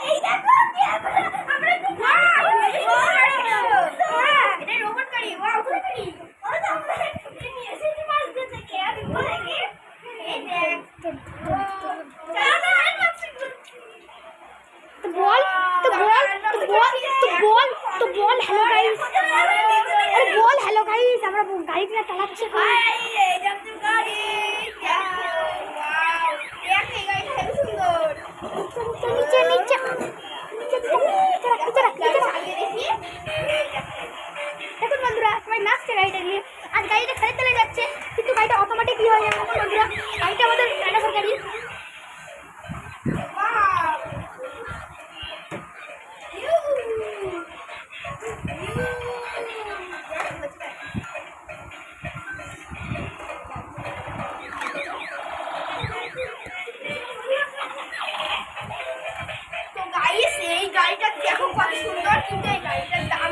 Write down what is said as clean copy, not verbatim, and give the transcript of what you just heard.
এই দেখো আমরা একটু এটা রোবট গাড়ি ওয়াও গাড়ি ওরা তো আমরা নিয়ে এসেছি মাছ দিতে কে আমি বলে কি এই দেখ তো বল হ্যালো গাইস, আরে বল হ্যালো গাইস, আমরা গাড়ি কিনা চালাচ্ছি। এই দেখো গাড়ি ওয়াও দেখ এই গাড়িটা হেবি সুন্দর নিচে নিচে চালিয়ে দেখি দেখুন বন্ধুরা সবাই নাচছে গাড়িটা নিয়ে। আর গাড়িটা খালি চলে যাচ্ছে কিন্তু গাড়িটা অটোমেটিক কি হয়ে যাবে বন্ধুরা। গাড়িটা আমাদের ডাইনোসর গাড়ি। তো গাইস এই গাড়িটা দেখো কত সুন্দর, কিন্তু এই গাড়িটার দাম